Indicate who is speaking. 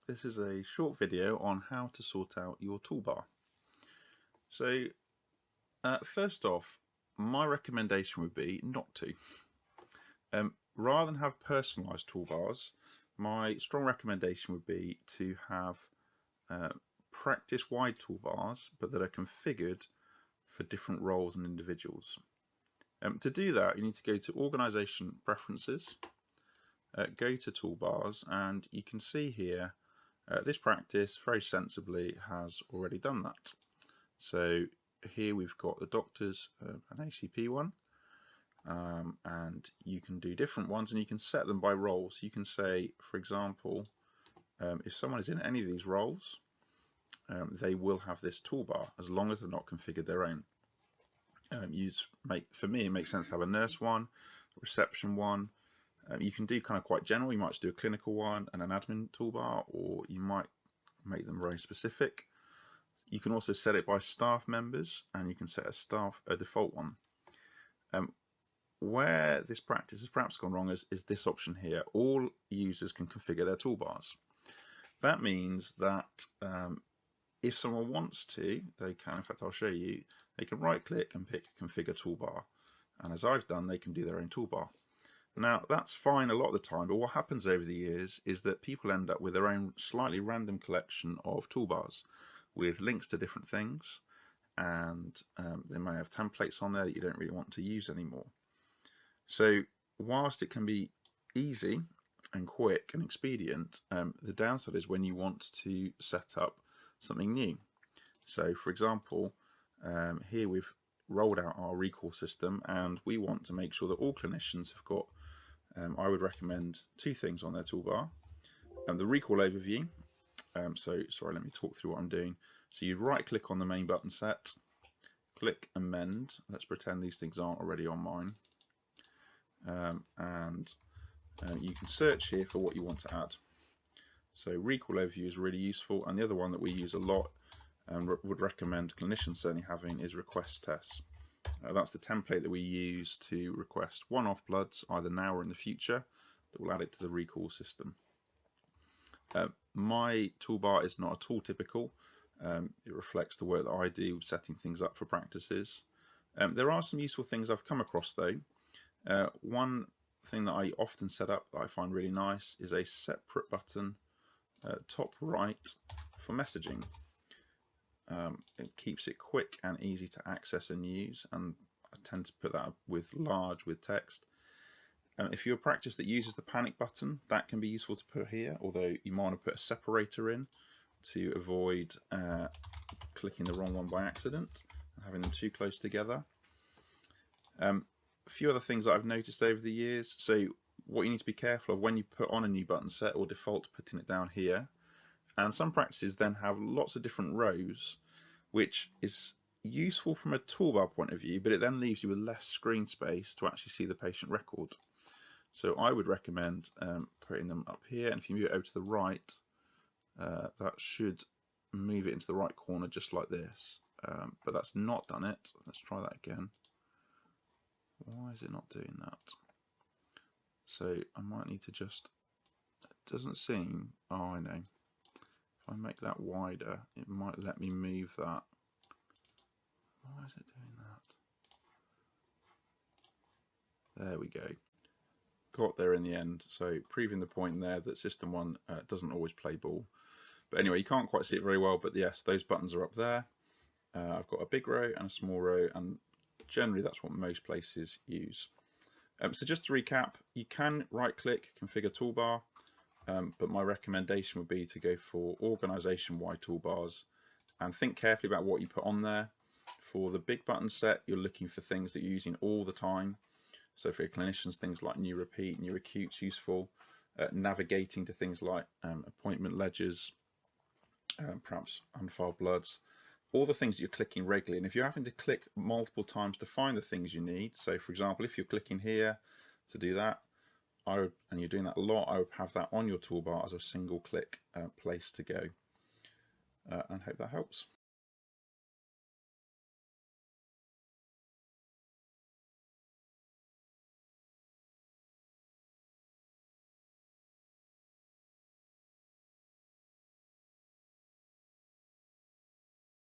Speaker 1: This is a short video on how to sort out your toolbar. So first off, my recommendation would be not to. Rather than have personalized toolbars, my strong recommendation would be to have practice-wide toolbars, but that are configured for different roles and individuals. To do that, you need to go to Organization Preferences, go to Toolbars, and you can see here this practice very sensibly has already done that. So here we've got the doctors, an ACP one, and you can do different ones and you can set them by roles. You can say, for example, if someone is in any of these roles, they will have this toolbar as long as they've not configured their own. For me, it makes sense to have a nurse one, a reception one. You can do kind of quite general. You might just do a clinical one and an admin toolbar, or you might make them very specific. You can also set it by staff members, and you can set a default one. Where this practice has perhaps gone wrong is this option here. All users can configure their toolbars. That means that if someone wants to, they can, in fact I'll show you, they can right click and pick configure toolbar. And as I've done, they can do their own toolbar. Now that's fine a lot of the time, but what happens over the years is that people end up with their own slightly random collection of toolbars with links to different things, and they may have templates on there that you don't really want to use anymore. So whilst it can be easy and quick and expedient, the downside is when you want to set up something new. So for example, here we've rolled out our recall system, and we want to make sure that all clinicians have got, I would recommend two things on their toolbar. The recall overview. Sorry, let me talk through what I'm doing. So you right click on the main button set, click amend. Let's pretend these things aren't already on mine. You can search here for what you want to add. So recall overview is really useful, and the other one that we use a lot and would recommend clinicians certainly having is request tests. That's the template that we use to request one-off bloods either now or in the future that will add it to the recall system. My toolbar is not at all typical. It reflects the work that I do setting things up for practices. There are some useful things I've come across though. One thing that I often set up that I find really nice is a separate button top right for messaging. It keeps it quick and easy to access and use, and I tend to put that with text. If you're a practice that uses the panic button, that can be useful to put here, although you might want to put a separator in to avoid clicking the wrong one by accident and having them too close together. A few other things that I've noticed over the years. So what you need to be careful of when you put on a new button set, or default to putting it down here. And some practices then have lots of different rows, which is useful from a toolbar point of view, but it then leaves you with less screen space to actually see the patient record. So I would recommend putting them up here, and if you move it over to the right, that should move it into the right corner just like this. But that's not done it. Let's try that again. Why is it not doing that? So I might need to just, it doesn't seem, oh I know. If I make that wider, it might let me move that. Why is it doing that? There we go. Got there in the end. So proving the point there that SystmOne doesn't always play ball. But anyway, you can't quite see it very well, but yes, those buttons are up there. I've got a big row and a small row, and generally that's what most places use. So just to recap, you can right click, configure toolbar, but my recommendation would be to go for organization-wide toolbars and think carefully about what you put on there. For the big button set, you're looking for things that you're using all the time. So for your clinicians, things like new repeat, new acute's useful. Navigating to things like appointment ledgers, perhaps unfiled bloods, all the things that you're clicking regularly. And if you're having to click multiple times to find the things you need, so for example, if you're clicking here to do that, and you're doing that a lot, I would have that on your toolbar as a single click place to go. And hope that helps.